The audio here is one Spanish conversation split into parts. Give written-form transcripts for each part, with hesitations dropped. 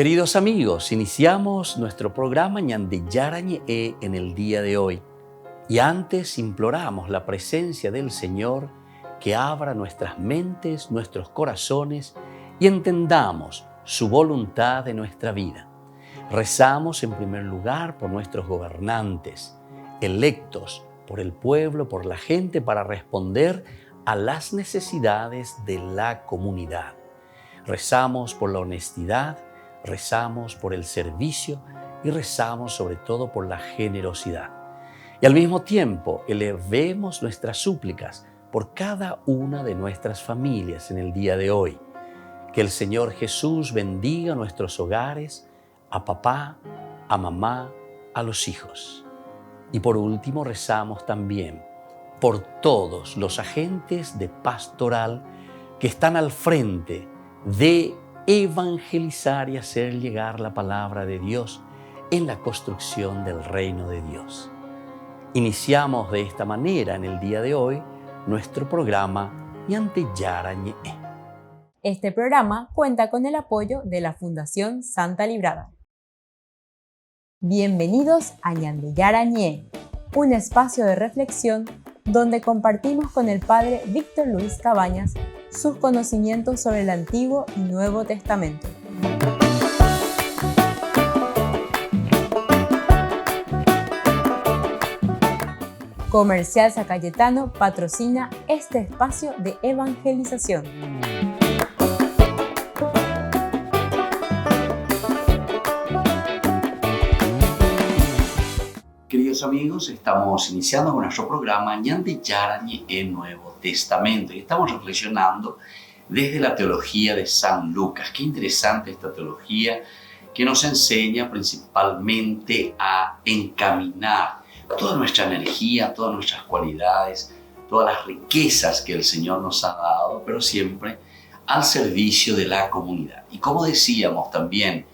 Queridos amigos, iniciamos nuestro programa Ñande Yarañe en el día de hoy. Y antes imploramos la presencia del Señor que abra nuestras mentes, nuestros corazones y entendamos su voluntad de nuestra vida. Rezamos en primer lugar por nuestros gobernantes, electos por el pueblo, por la gente, para responder a las necesidades de la comunidad. Rezamos por la honestidad, rezamos por el servicio y rezamos sobre todo por la generosidad. Y al mismo tiempo elevemos nuestras súplicas por cada una de nuestras familias en el día de hoy. Que el Señor Jesús bendiga nuestros hogares, a papá, a mamá, a los hijos. Y por último rezamos también por todos los agentes de pastoral que están al frente de evangelizar y hacer llegar la palabra de Dios en la construcción del reino de Dios. Iniciamos de esta manera en el día de hoy nuestro programa Ñande Yarañe. Este programa cuenta con el apoyo de la Fundación Santa Librada. Bienvenidos a Ñande Yarañe, un espacio de reflexión donde compartimos con el Padre Víctor Luis Cabañas sus conocimientos sobre el Antiguo y Nuevo Testamento. Comercial San Cayetano patrocina este espacio de evangelización. Queridos amigos, estamos iniciando con nuestro programa Ñande Yarañe en Nuevo Testamento y estamos reflexionando desde la teología de San Lucas. Qué interesante esta teología que nos enseña principalmente a encaminar toda nuestra energía, todas nuestras cualidades, todas las riquezas que el Señor nos ha dado, pero siempre al servicio de la comunidad. Y como decíamos también,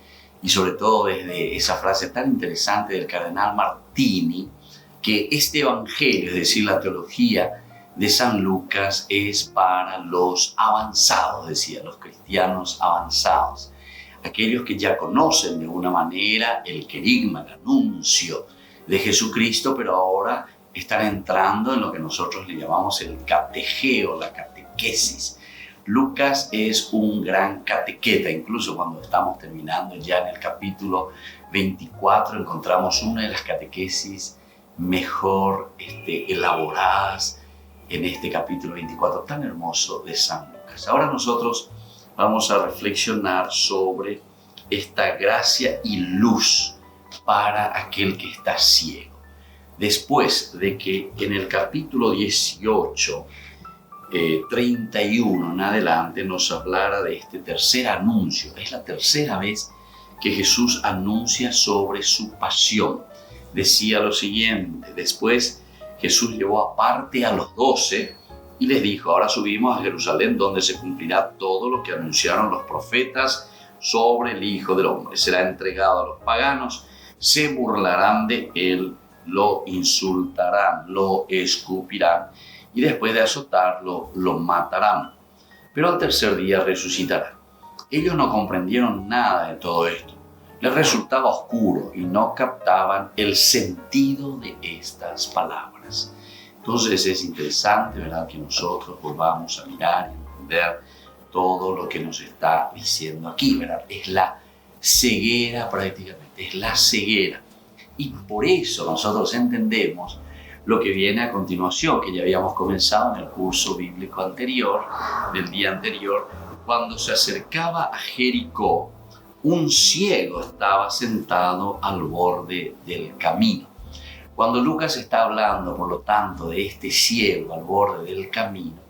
y sobre todo desde esa frase tan interesante del cardenal Martini, que este evangelio, es decir, la teología de San Lucas, es para los avanzados, decía, los cristianos avanzados, aquellos que ya conocen de alguna manera el querigma, el anuncio de Jesucristo, pero ahora están entrando en lo que nosotros le llamamos el catejeo, la catequesis. Lucas es un gran catequeta, incluso cuando estamos terminando ya en el capítulo 24 encontramos una de las catequesis mejor elaboradas en este capítulo 24 tan hermoso de San Lucas. Ahora nosotros vamos a reflexionar sobre esta gracia y luz para aquel que está ciego. Después de que en el capítulo 18 31 en adelante nos hablara de este tercer anuncio. Es la tercera vez que Jesús anuncia sobre su pasión. Decía lo siguiente: después Jesús llevó aparte a los 12 y les dijo: ahora subimos a Jerusalén, donde se cumplirá todo lo que anunciaron los profetas sobre el Hijo del Hombre. Será entregado a los paganos, se burlarán de él, lo insultarán, lo escupirán, y después de azotarlo, lo matarán. Pero al tercer día resucitará. Ellos no comprendieron nada de todo esto. Les resultaba oscuro y no captaban el sentido de estas palabras. Entonces es interesante, ¿verdad?, que nosotros volvamos a mirar y entender todo lo que nos está diciendo aquí, ¿verdad? Es la ceguera prácticamente, es la ceguera. Y por eso nosotros entendemos lo que viene a continuación, que ya habíamos comenzado en el curso bíblico anterior, del día anterior, cuando se acercaba a Jericó, un ciego estaba sentado al borde del camino. Cuando Lucas está hablando, por lo tanto, de este ciego al borde del camino,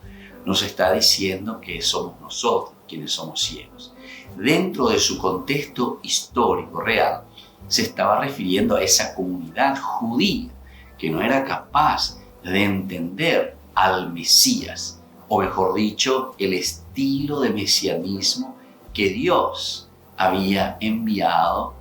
nos está diciendo que somos nosotros quienes somos ciegos. Dentro de su contexto histórico real, se estaba refiriendo a esa comunidad judía que no era capaz de entender al Mesías, o mejor dicho, el estilo de mesianismo que Dios había enviado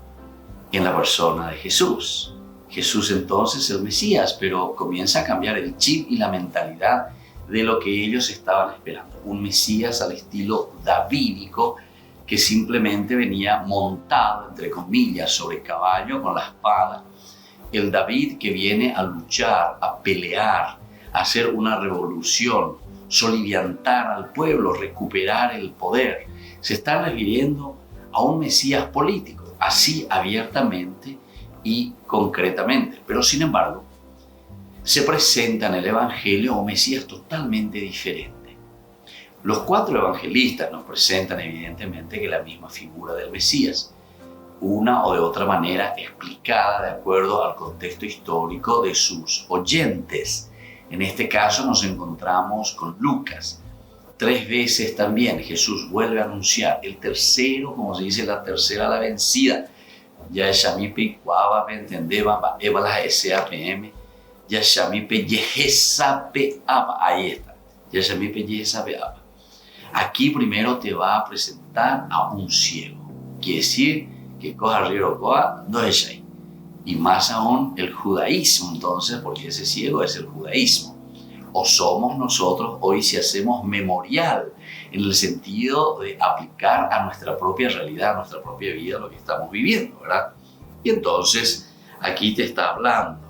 en la persona de Jesús. Jesús entonces el Mesías, pero comienza a cambiar el chip y la mentalidad de lo que ellos estaban esperando. Un Mesías al estilo davídico que simplemente venía montado, entre comillas, sobre caballo con la espada. El David que viene a luchar, a pelear, a hacer una revolución, soliviantar al pueblo, recuperar el poder. Se está refiriendo a un Mesías político, así abiertamente y concretamente. Pero sin embargo, se presenta en el Evangelio un Mesías totalmente diferente. Los 4 evangelistas nos presentan evidentemente que la misma figura del Mesías, una o de otra manera explicada de acuerdo al contexto histórico de sus oyentes. En este caso nos encontramos con Lucas. 3 veces también Jesús vuelve a anunciar el tercero, como se dice, la tercera la vencida. Ya shamipe guava entendeba ebalas SAPM, ya shamipe yehesape apa. Ahí está. Ya shamipe yehesape apa. Aquí primero te va a presentar a un ciego. Quiere decir que coja río coa no es ahí. Y más aún el judaísmo, entonces, porque ese ciego es el judaísmo. O somos nosotros hoy si hacemos memorial, en el sentido de aplicar a nuestra propia realidad, a nuestra propia vida, lo que estamos viviendo, ¿verdad? Y entonces, aquí te está hablando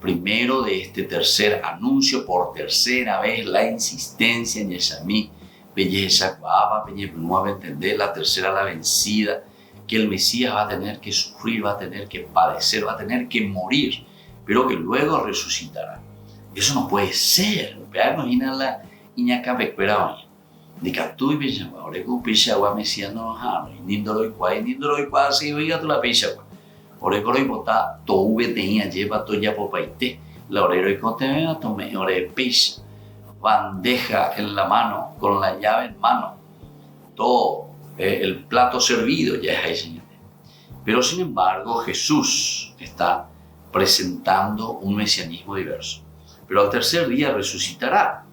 primero de este tercer anuncio, por tercera vez, la insistencia en Yeshamí, belleza, guapa, nueva entender, la tercera la vencida, que el Mesías va a tener que sufrir, va a tener que padecer, va a tener que morir, pero que luego resucitará. Eso no puede ser. Imagina la iñaca becuera hoy. De captu y bella, ahora que un peixe agua Mesías no nos y níndolo y cuá, si oiga tú la peixe agua. Ahora que hoy bota, todo tenía, lleva todo ya popaite, la orero y cote me tomé, ahora de peixe. Bandeja en la mano, con la llave en mano, todo el plato servido ya es ahí, Señor. Pero sin embargo Jesús está presentando un mesianismo diverso. Pero al tercer día resucitará.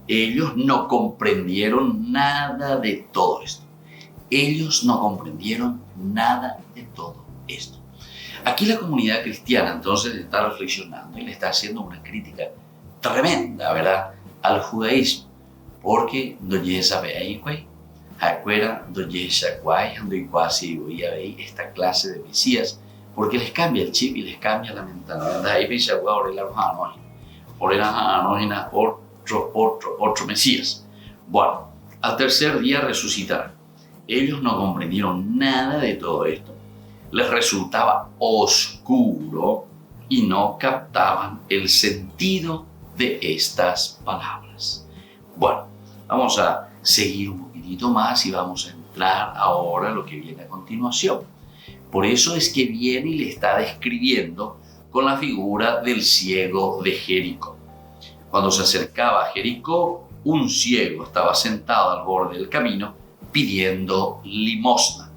Ellos no comprendieron nada de todo esto. Ellos no comprendieron nada de todo esto. Aquí la comunidad cristiana entonces está reflexionando y le está haciendo una crítica tremenda, ¿verdad?, al judaísmo, porque no sabe ahí cuál, acuera no sabe cuál, no casi voy a ver esta clase de mesías, porque les cambia el chip y les cambia la mentalidad. Ahí me dice ahora otro mesías. Bueno, al tercer día resucitará. Ellos no comprendieron nada de todo esto. Les resultaba oscuro y no captaban el sentido de estas palabras. Bueno, vamos a seguir un poquitito más y vamos a entrar ahora a lo que viene a continuación. Por eso es que viene y le está describiendo con la figura del ciego de Jericó. Cuando se acercaba a Jericó, un ciego estaba sentado al borde del camino pidiendo limosna.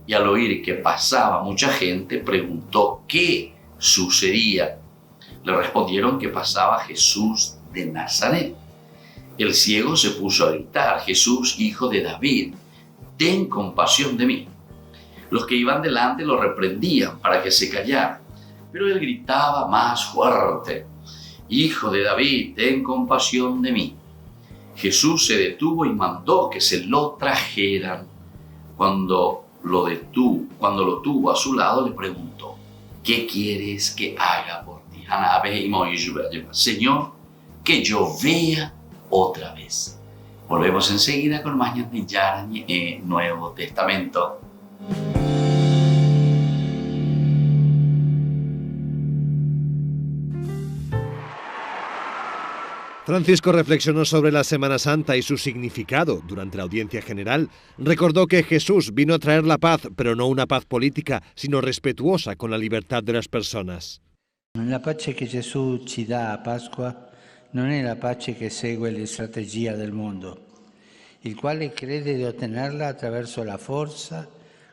Y al oír que pasaba mucha gente, preguntó qué sucedía. Le respondieron que pasaba Jesús de Nazaret. El ciego se puso a gritar: Jesús, hijo de David, ten compasión de mí. Los que iban delante lo reprendían para que se callara, pero él gritaba más fuerte: Hijo de David, ten compasión de mí. Jesús se detuvo y mandó que se lo trajeran. Cuando lo tuvo a su lado, le preguntó: ¿qué quieres que haga por ti? Señor, que yo vea otra vez. Volvemos enseguida con Mañana de Yarni en Nuevo Testamento. Francisco reflexionó sobre la Semana Santa y su significado durante la audiencia general. Recordó que Jesús vino a traer la paz, pero no una paz política, sino respetuosa con la libertad de las personas. La pace che Gesù ci dà a Pasqua non è la pace che segue le strategie del mondo, il quale crede di ottenerla attraverso la forza,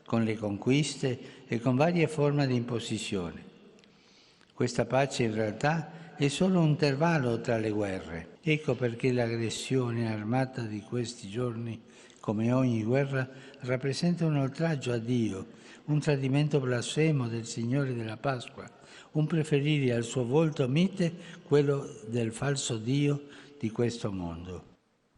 con le conquiste e con varie forme di imposizione. Questa pace in realtà è solo un intervallo tra le guerre. Ecco perché l'aggressione armata di questi giorni, come ogni guerra, rappresenta un oltraggio a Dio, un tradimento blasfemo del Signore della Pasqua, un preferire al suo volto mite quello del falso Dio di questo mondo.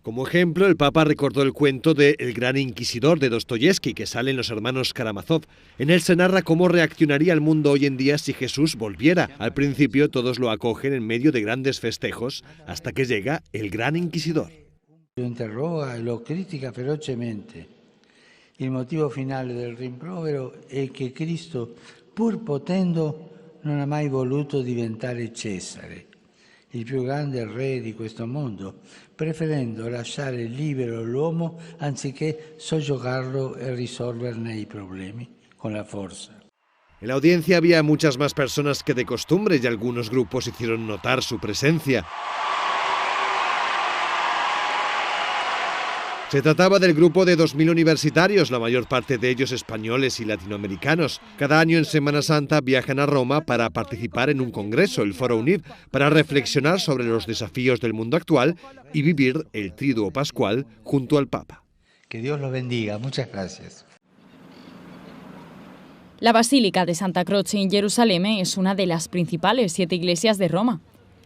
Como ejemplo, el Papa recordó el cuento de El Gran Inquisidor de Dostoyevski, que sale en Los Hermanos Karamazov. En él se narra cómo reaccionaría el mundo hoy en día si Jesús volviera. Al principio todos lo acogen en medio de grandes festejos, hasta que llega el Gran Inquisidor. Lo interroga e lo critica ferocemente. Il motivo finale del rimprovero è che Cristo, pur potendo, non ha mai voluto diventare Cesare, il più grande re di questo mondo, preferendo lasciare libero l'uomo anziché soggiogarlo e risolverne i problemi con la forza. En la audiencia había muchas más personas que de costumbre y algunos grupos hicieron notar su presencia. Se trataba del grupo de 2.000 universitarios, la mayor parte de ellos españoles y latinoamericanos. Cada año en Semana Santa viajan a Roma para participar en un congreso, el Foro UNID, para reflexionar sobre los desafíos del mundo actual y vivir el Triduo Pascual junto al Papa. Que Dios los bendiga. Muchas gracias. La Basílica de Santa Croce en Jerusalén es una de las principales 7 iglesias de Roma.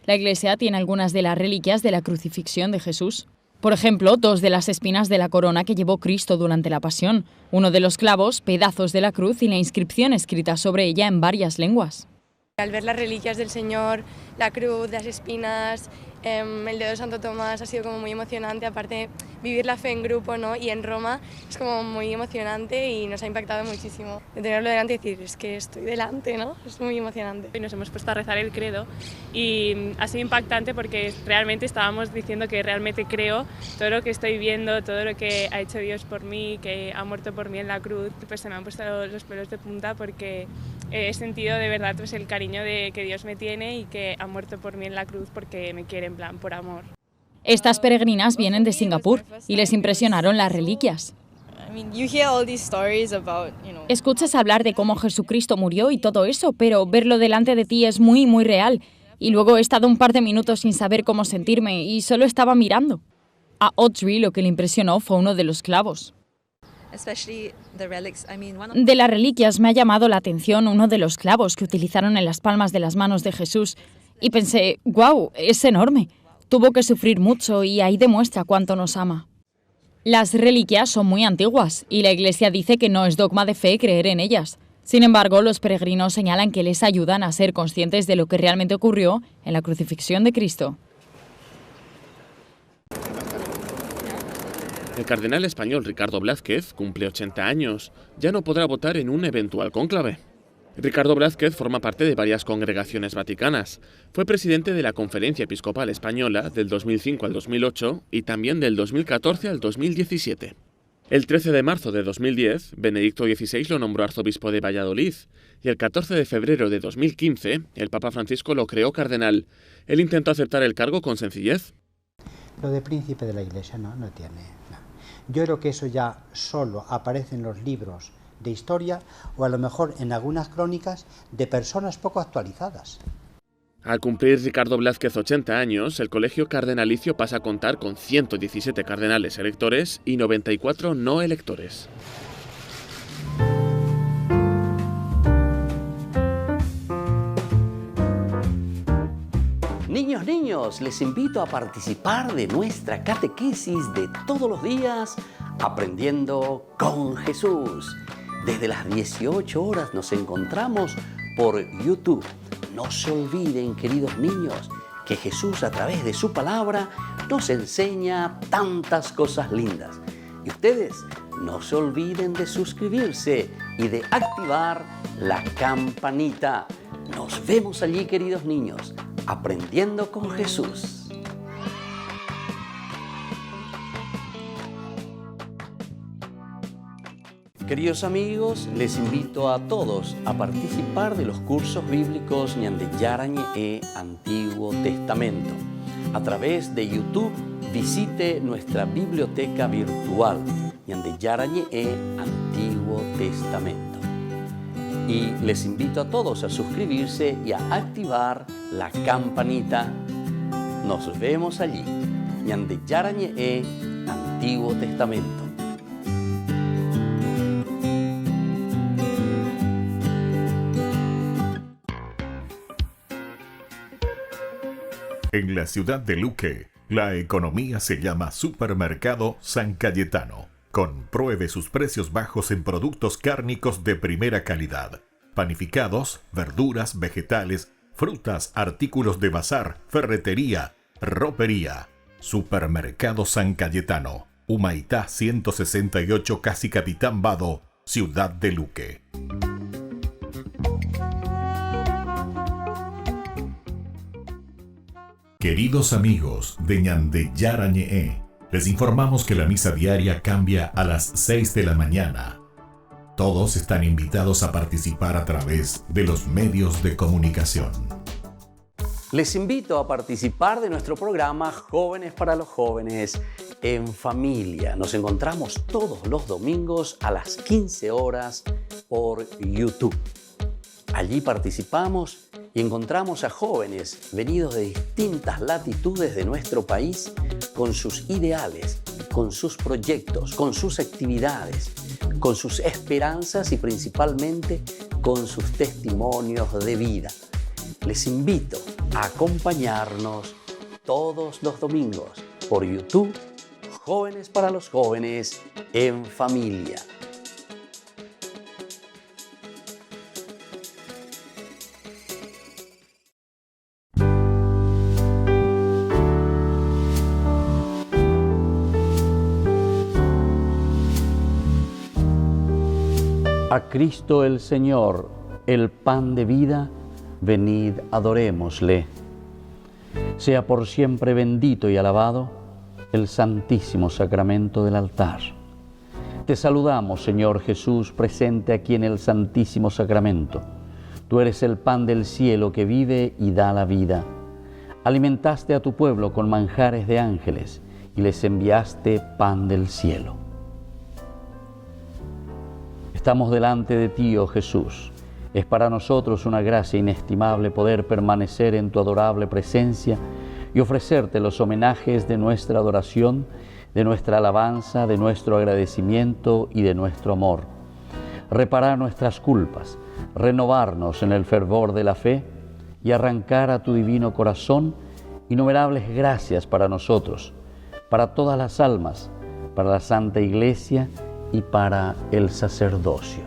La iglesia tiene algunas de las reliquias de la crucifixión de Jesús. Por ejemplo, 2 de las espinas de la corona que llevó Cristo durante la pasión, uno de los clavos, pedazos de la cruz y la inscripción escrita sobre ella en varias lenguas. Al ver las reliquias del Señor, la cruz, las espinas, el dedo de Santo Tomás ha sido como muy emocionante, aparte vivir la fe en grupo, ¿no? Y en Roma es como muy emocionante y nos ha impactado muchísimo. De tenerlo delante y decir, es que estoy delante, ¿no? Es muy emocionante. Y nos hemos puesto a rezar el credo y ha sido impactante porque realmente estábamos diciendo que realmente creo todo lo que estoy viendo, todo lo que ha hecho Dios por mí, que ha muerto por mí en la cruz, pues se me han puesto los pelos de punta porque he sentido de verdad pues el cariño que Dios me tiene y que ha muerto por mí en la cruz porque me quiere, en plan, por amor. Estas peregrinas vienen de Singapur y les impresionaron las reliquias. Escuchas hablar de cómo Jesucristo murió y todo eso, pero verlo delante de ti es muy, muy real. Y luego he estado un par de minutos sin saber cómo sentirme y solo estaba mirando. A Audrey lo que le impresionó fue uno de los clavos. De las reliquias me ha llamado la atención uno de los clavos que utilizaron en las palmas de las manos de Jesús. Y pensé, ¡guau!, es enorme. Tuvo que sufrir mucho y ahí demuestra cuánto nos ama. Las reliquias son muy antiguas y la Iglesia dice que no es dogma de fe creer en ellas. Sin embargo, los peregrinos señalan que les ayudan a ser conscientes de lo que realmente ocurrió en la crucifixión de Cristo. El cardenal español Ricardo Blázquez cumple 80 años. Ya no podrá votar en un eventual cónclave. Ricardo Blázquez forma parte de varias congregaciones vaticanas. Fue presidente de la Conferencia Episcopal Española del 2005 al 2008 y también del 2014 al 2017. El 13 de marzo de 2010, Benedicto XVI lo nombró arzobispo de Valladolid y el 14 de febrero de 2015, el Papa Francisco lo creó cardenal. Él intentó aceptar el cargo con sencillez. Lo de príncipe de la Iglesia no tiene. Yo creo que eso ya solo aparece en los libros de historia o a lo mejor en algunas crónicas de personas poco actualizadas. Al cumplir Ricardo Blázquez 80 años, el colegio cardenalicio pasa a contar con 117 cardenales electores y 94 no electores. Niños, les invito a participar de nuestra catequesis de todos los días, Aprendiendo con Jesús. Desde las 18 horas nos encontramos por YouTube. No se olviden, queridos niños, que Jesús a través de su palabra nos enseña tantas cosas lindas. Y ustedes no se olviden de suscribirse y de activar la campanita. Nos vemos allí, queridos niños, aprendiendo con Jesús. Queridos amigos, les invito a todos a participar de los cursos bíblicos Ñande Yarañe e Antiguo Testamento. A través de YouTube, visite nuestra biblioteca virtual Ñande Yarañe e Antiguo Testamento. Y les invito a todos a suscribirse y a activar la campanita. Nos vemos allí. Ñande Yarañe e Antiguo Testamento. En la ciudad de Luque, La economía se llama Supermercado San Cayetano. Compruebe sus precios bajos en productos cárnicos de primera calidad. Panificados, verduras, vegetales, frutas, artículos de bazar, ferretería, ropería. Supermercado San Cayetano. Humaitá 168, Casi Capitán Vado, Ciudad de Luque. Queridos amigos de Ñandeyarañe'e, les informamos que la misa diaria cambia a las 6 de la mañana. Todos están invitados a participar a través de los medios de comunicación. Les invito a participar de nuestro programa Jóvenes para los Jóvenes en Familia. Nos encontramos todos los domingos a las 15 horas por YouTube. Allí participamos y encontramos a jóvenes venidos de distintas latitudes de nuestro país con sus ideales, con sus proyectos, con sus actividades, con sus esperanzas y principalmente con sus testimonios de vida. Les invito a acompañarnos todos los domingos por YouTube, Jóvenes para los Jóvenes en Familia. A Cristo el Señor, el pan de vida, venid, adorémosle. Sea por siempre bendito y alabado el santísimo sacramento del altar. Te saludamos, Señor Jesús, presente aquí en el santísimo sacramento. Tú eres el pan del cielo que vive y da la vida. Alimentaste a tu pueblo con manjares de ángeles y les enviaste pan del cielo. Estamos delante de ti, oh Jesús. Es para nosotros una gracia inestimable poder permanecer en tu adorable presencia y ofrecerte los homenajes de nuestra adoración, de nuestra alabanza, de nuestro agradecimiento y de nuestro amor. Reparar nuestras culpas, renovarnos en el fervor de la fe y arrancar a tu divino corazón innumerables gracias para nosotros, para todas las almas, para la Santa Iglesia y para el sacerdocio.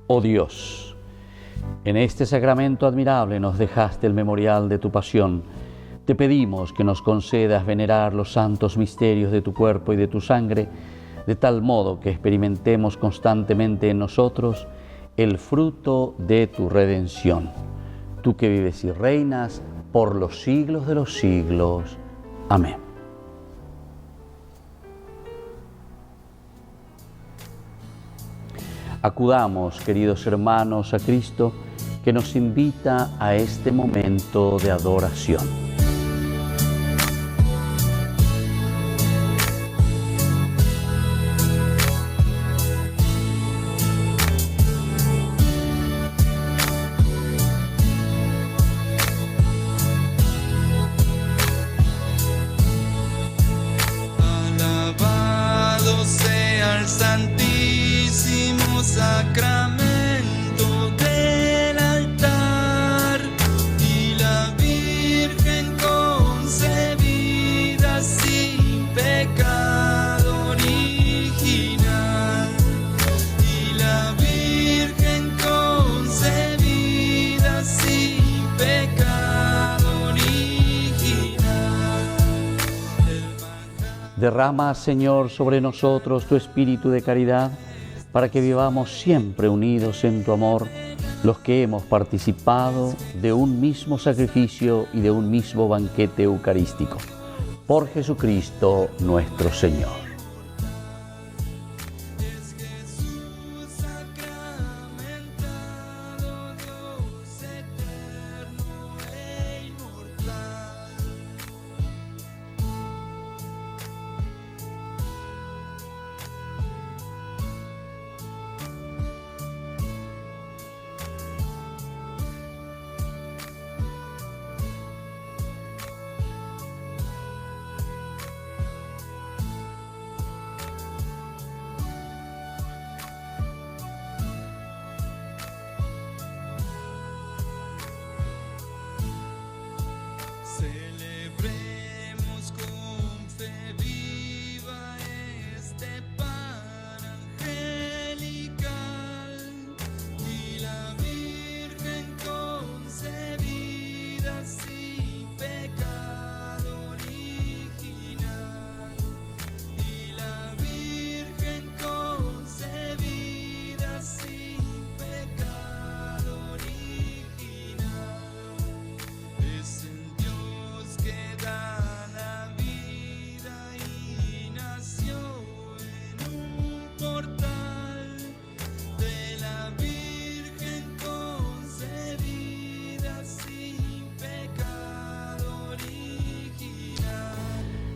Oh Dios, en este sacramento admirable nos dejaste el memorial de tu pasión. Te pedimos que nos concedas venerar los santos misterios de tu cuerpo y de tu sangre, de tal modo que experimentemos constantemente en nosotros el fruto de tu redención. Tú que vives y reinas por los siglos de los siglos. Amén. Acudamos, queridos hermanos, a Cristo, que nos invita a este momento de adoración. Sacramento del altar y la Virgen concebida sin pecado original y la Virgen concebida sin pecado original. Derrama, Señor, sobre nosotros tu espíritu de caridad, para que vivamos siempre unidos en tu amor, los que hemos participado de un mismo sacrificio y de un mismo banquete eucarístico. Por Jesucristo nuestro Señor.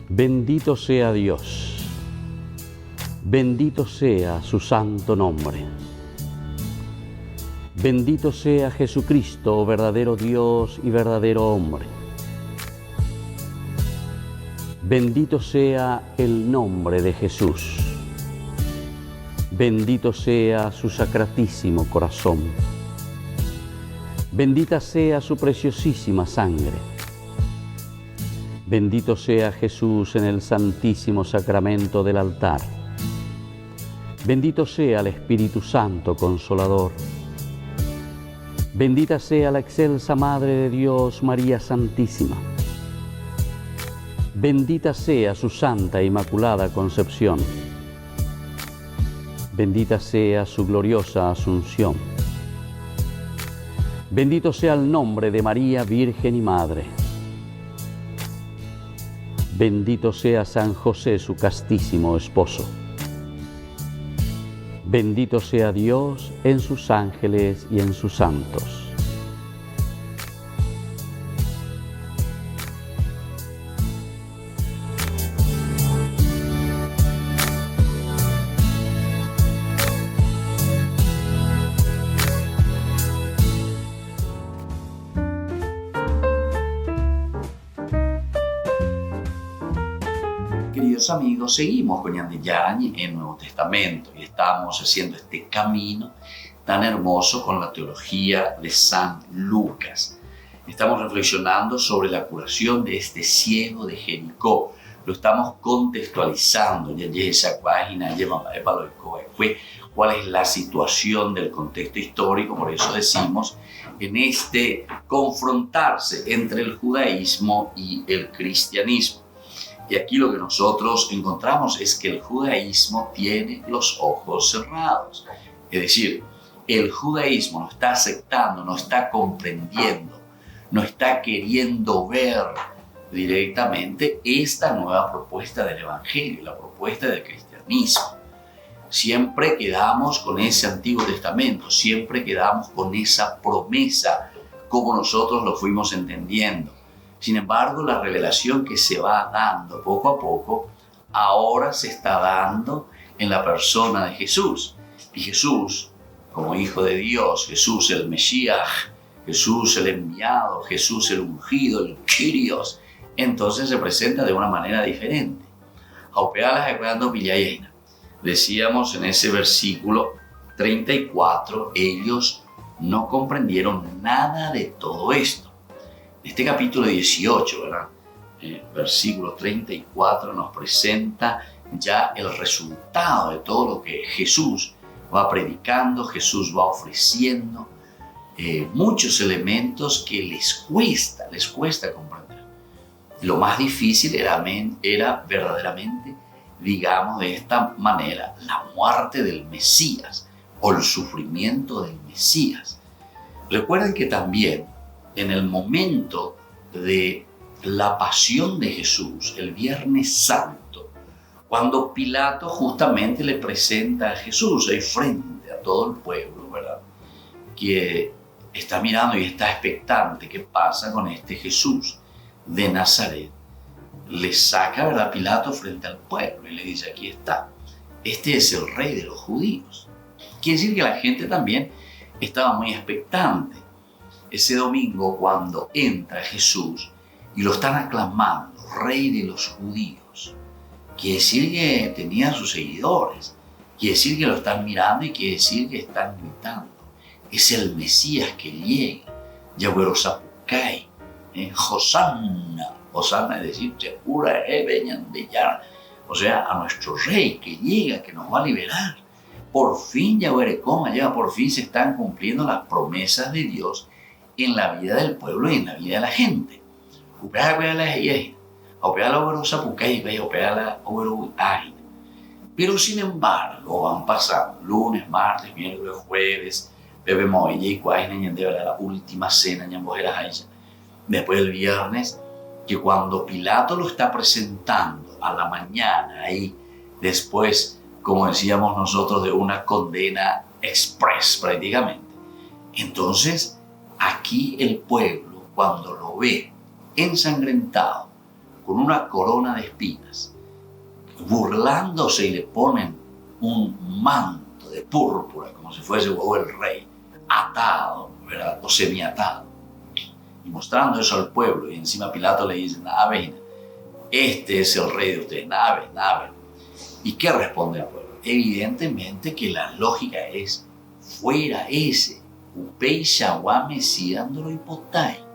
Bendito sea Dios, bendito sea su santo nombre. Bendito sea Jesucristo, verdadero Dios y verdadero hombre. Bendito sea el nombre de Jesús. Bendito sea su sacratísimo corazón. Bendita sea su preciosísima sangre. Bendito sea Jesús en el santísimo sacramento del altar. Bendito sea el Espíritu Santo Consolador. Bendita sea la excelsa Madre de Dios, María Santísima. Bendita sea su Santa e Inmaculada Concepción. Bendita sea su gloriosa Asunción. Bendito sea el nombre de María, Virgen y Madre. Bendito sea San José, su castísimo esposo. Bendito sea Dios en sus ángeles y en sus santos. Queridos amigos, seguimos con Ñande Yarañe en Nuevo Testamento y estamos haciendo este camino tan hermoso con la teología de San Lucas. Estamos reflexionando sobre la curación de este ciego de Jericó. Lo estamos contextualizando. ¿Cuál es la situación del contexto histórico? Por eso decimos en este confrontarse entre el judaísmo y el cristianismo. Y aquí lo que nosotros encontramos es que el judaísmo tiene los ojos cerrados. Es decir, el judaísmo no está aceptando, no está comprendiendo, no está queriendo ver directamente esta nueva propuesta del Evangelio, la propuesta del cristianismo. Siempre quedamos con ese Antiguo Testamento, siempre quedamos con esa promesa, como nosotros lo fuimos entendiendo. Sin embargo, la revelación que se va dando poco a poco, ahora se está dando en la persona de Jesús. Y Jesús, como Hijo de Dios, Jesús el Mesías, Jesús el enviado, Jesús el ungido, el Kyrios, entonces se presenta de una manera diferente. Decíamos en ese versículo 34, ellos no comprendieron nada de todo esto. Este capítulo 18, ¿verdad? Versículo 34 nos presenta ya el resultado de todo lo que Jesús va predicando, Jesús va ofreciendo, muchos elementos que les cuesta comprender. Lo más difícil era verdaderamente, digamos de esta manera, la muerte del Mesías o el sufrimiento del Mesías. Recuerden que también en el momento de la pasión de Jesús, el Viernes Santo, cuando Pilato justamente le presenta a Jesús ahí frente a todo el pueblo, ¿verdad? Que está mirando y está expectante qué pasa con este Jesús de Nazaret. Le saca, ¿verdad? Pilato frente al pueblo y le dice, aquí está, este es el rey de los judíos. Quiere decir que la gente también estaba muy expectante. Ese domingo cuando entra Jesús y lo están aclamando, rey de los judíos, quiere decir que tenía sus seguidores, quiere decir que lo están mirando y quiere decir que están gritando. Es el Mesías que llega, Yahweh Sapukai, Hosanna. Hosanna es decir, Segura, vengan de ya. O sea, a nuestro rey que llega, que nos va a liberar. Por fin Yahweh Coma llega, por fin se están cumpliendo las promesas de Dios en la vida del pueblo y en la vida de la gente. Pero sin embargo van pasando lunes, martes, miércoles, jueves, la última cena, después el viernes, que cuando Pilato lo está presentando a la mañana, ahí después, como decíamos nosotros, de una condena express prácticamente, entonces aquí el pueblo, cuando lo ve ensangrentado, con una corona de espinas, burlándose, y le ponen un manto de púrpura, como si fuese el rey, atado, ¿verdad? O semiatado, y mostrando eso al pueblo. Y encima Pilato le dice: nada, este es el rey de ustedes, nada. ¿Y qué responde el pueblo? Evidentemente que la lógica es: fuera ese, upei shawá mesiándolo hipotai.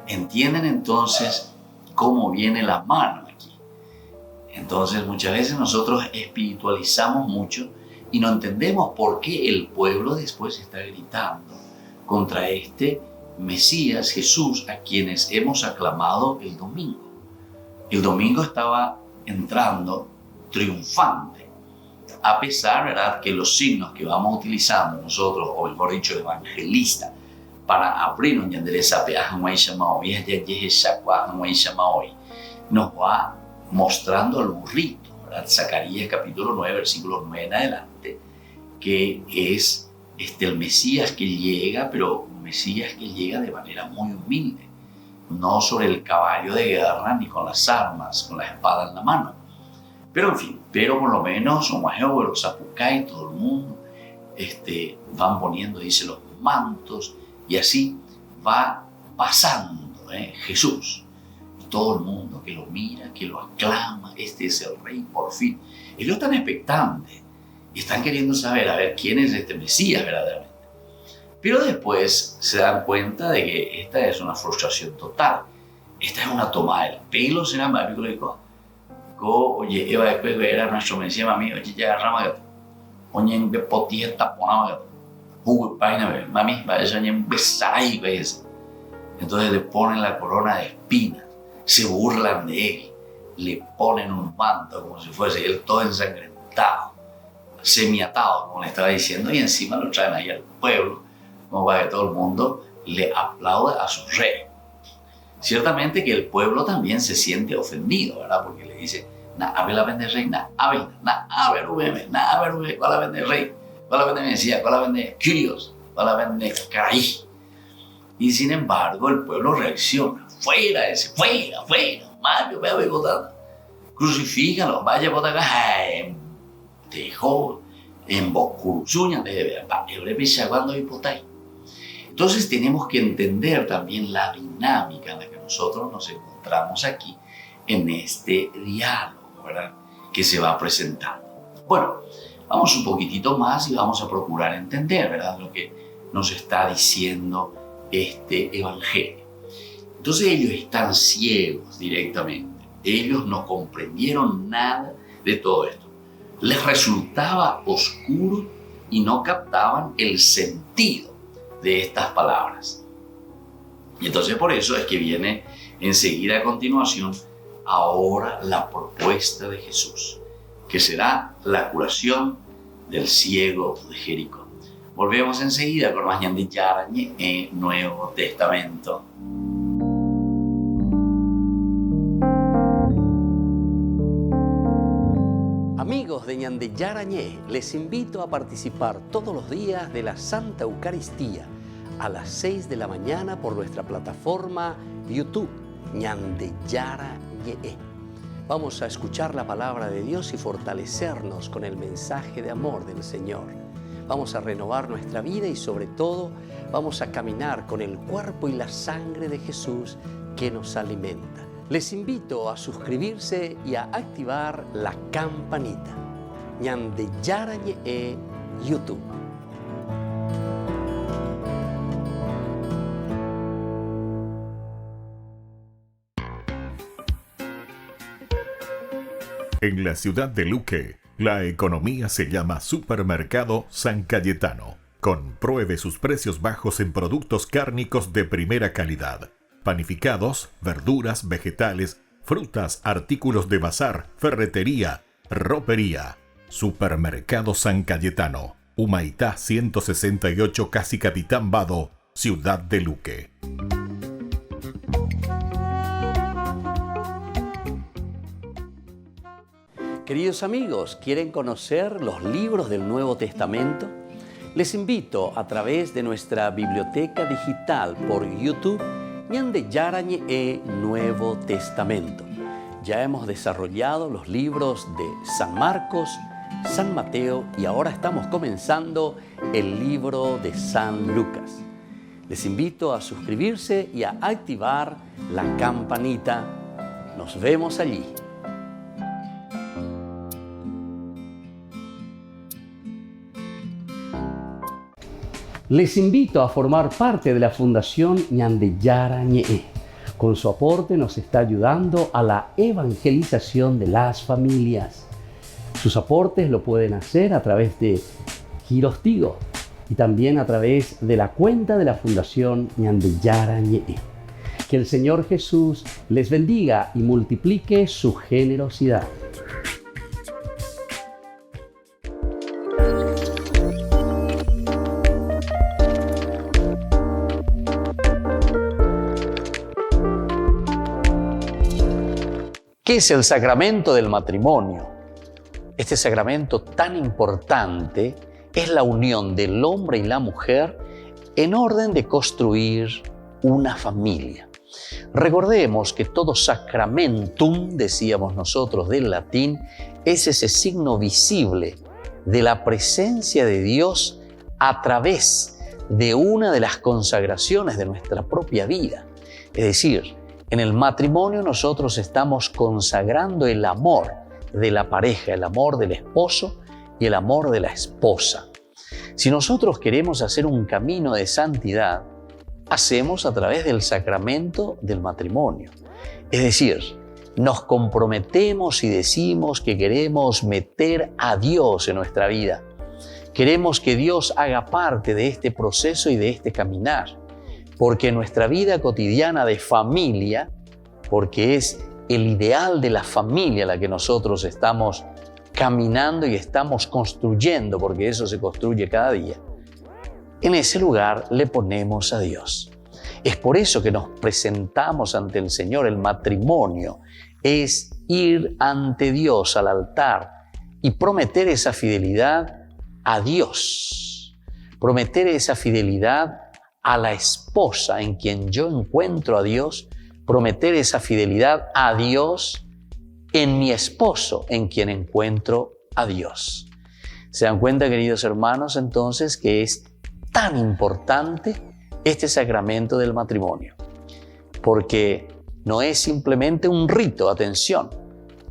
¿Entienden entonces cómo viene la mano aquí? Entonces muchas veces nosotros espiritualizamos mucho y no entendemos por qué el pueblo después está gritando contra este Mesías, Jesús, a quienes hemos aclamado el domingo. El domingo estaba entrando triunfante, a pesar, ¿verdad?, que los signos que vamos utilizando nosotros, o mejor dicho, el evangelista, para abrir un yanderezape, nos va mostrando al burrito, ¿verdad? Zacarías capítulo 9, versículo 9 en adelante, que es el Mesías que llega, pero un Mesías que llega de manera muy humilde, no sobre el caballo de guerra ni con las armas, con la espada en la mano. Pero en fin, por lo menos Omaheo, los Zapucay, todo el mundo van poniendo, dice, los mantos, y así va pasando Jesús. Y todo el mundo que lo mira, que lo aclama, este es el rey por fin. Ellos están expectantes y están queriendo saber, a ver, quién es este Mesías verdaderamente. Pero después se dan cuenta de que esta es una frustración total. Esta es una tomada del pelo, será más biológico. Oye, Eva, después era nuestro Mesías, mami, oye, ya agarramos gato. Oye, en bepotía taponado gato. Página, mami, vaya, en besay, ves. Entonces le ponen la corona de espinas, se burlan de él, le ponen un manto como si fuese él todo ensangrentado, semiatado, como le estaba diciendo, y encima lo traen ahí al pueblo, como para que todo el mundo le aplaude a su rey. Ciertamente que el pueblo también se siente ofendido, ¿verdad? Porque le dice: a ver la vende rey, a ver cuál la vende rey, cuál la vende Mesías, cuál la vende Kyrios, cuál la vende Caray. Y sin embargo el pueblo reacciona: fuera ese, fuera, Mario, vea botando, crucifícalo, vaya botar acá, dejó en Bocuruzuña, cuando hipotai. Entonces tenemos que entender también la dinámica en la que nosotros nos encontramos aquí en este diálogo, ¿verdad?, que se va presentando. Bueno, vamos un poquitito más y vamos a procurar entender, ¿verdad?, lo que nos está diciendo este evangelio. Entonces ellos están ciegos directamente. Ellos no comprendieron nada de todo esto. Les resultaba oscuro y no captaban el sentido de estas palabras. Y entonces por eso es que viene enseguida a continuación ahora la propuesta de Jesús, que será la curación del ciego de Jericó. Volvemos enseguida con más Ñandi Yarañe en Nuevo Testamento. Amigos de Ñandi Yarañe, les invito a participar todos los días de la Santa Eucaristía a las 6 de la mañana por nuestra plataforma YouTube, Ñandi Yarañe. Vamos a escuchar la palabra de Dios y fortalecernos con el mensaje de amor del Señor. Vamos a renovar nuestra vida y sobre todo vamos a caminar con el cuerpo y la sangre de Jesús que nos alimenta. Les invito a suscribirse y a activar la campanita. Ñandi Yarañe YouTube. En la ciudad de Luque, la economía se llama Supermercado San Cayetano. Compruebe sus precios bajos en productos cárnicos de primera calidad. Panificados, verduras, vegetales, frutas, artículos de bazar, ferretería, ropería. Supermercado San Cayetano, Humaitá 168, Casi Capitán Vado, Ciudad de Luque. Queridos amigos, ¿quieren conocer los libros del Nuevo Testamento? Les invito a través de nuestra biblioteca digital por YouTube, Ñandi Yarañe Nuevo Testamento. Ya hemos desarrollado los libros de San Marcos, San Mateo y ahora estamos comenzando el libro de San Lucas. Les invito a suscribirse y a activar la campanita. Nos vemos allí. Les invito a formar parte de la Fundación Ñandeyara Ñe'e. Con su aporte nos está ayudando a la evangelización de las familias. Sus aportes lo pueden hacer a través de Giros Tigo y también a través de la cuenta de la Fundación Ñandeyara Ñe'e. Que el Señor Jesús les bendiga y multiplique su generosidad. ¿Qué es el sacramento del matrimonio? Este sacramento tan importante es la unión del hombre y la mujer en orden de construir una familia. Recordemos que todo sacramentum, decíamos nosotros del latín, es ese signo visible de la presencia de Dios a través de una de las consagraciones de nuestra propia vida. Es decir, en el matrimonio nosotros estamos consagrando el amor de la pareja, el amor del esposo y el amor de la esposa. Si nosotros queremos hacer un camino de santidad, hacemos a través del sacramento del matrimonio. Es decir, nos comprometemos y decimos que queremos meter a Dios en nuestra vida. Queremos que Dios haga parte de este proceso y de este caminar. Porque nuestra vida cotidiana de familia, porque es el ideal de la familia la que nosotros estamos caminando y estamos construyendo, porque eso se construye cada día, en ese lugar le ponemos a Dios. Es por eso que nos presentamos ante el Señor. El matrimonio es ir ante Dios al altar y prometer esa fidelidad a Dios, prometer esa fidelidad a la esposa en quien yo encuentro a Dios, prometer esa fidelidad a Dios en mi esposo en quien encuentro a Dios. ¿Se dan cuenta, queridos hermanos, entonces que es tan importante este sacramento del matrimonio? Porque no es simplemente un rito, atención.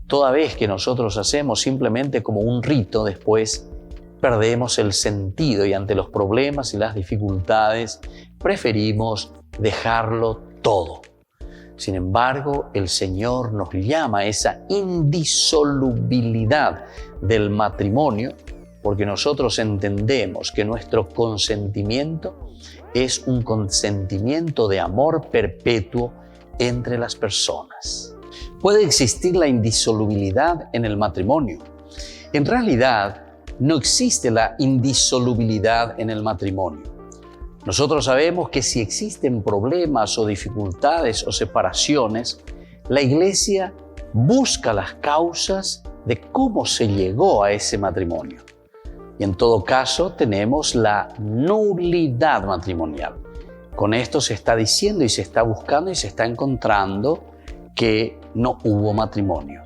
Toda vez que nosotros hacemos simplemente como un rito, después perdemos el sentido y ante los problemas y las dificultades preferimos dejarlo todo. Sin embargo, el Señor nos llama a esa indisolubilidad del matrimonio porque nosotros entendemos que nuestro consentimiento es un consentimiento de amor perpetuo entre las personas. Puede existir la indisolubilidad en el matrimonio. En realidad, no existe la indisolubilidad en el matrimonio. Nosotros sabemos que si existen problemas o dificultades o separaciones, la Iglesia busca las causas de cómo se llegó a ese matrimonio. Y en todo caso tenemos la nulidad matrimonial. Con esto se está diciendo y se está buscando y se está encontrando que no hubo matrimonio.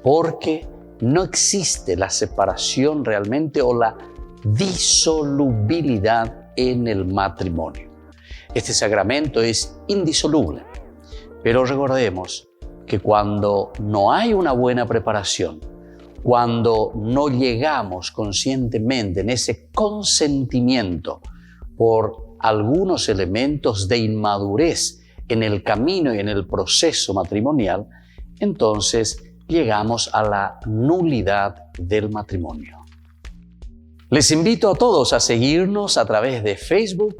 Porque no existe la separación realmente o la disolubilidad en el matrimonio. Este sacramento es indisoluble, pero recordemos que cuando no hay una buena preparación, cuando no llegamos conscientemente en ese consentimiento por algunos elementos de inmadurez en el camino y en el proceso matrimonial, entonces llegamos a la nulidad del matrimonio. Les invito a todos a seguirnos a través de Facebook,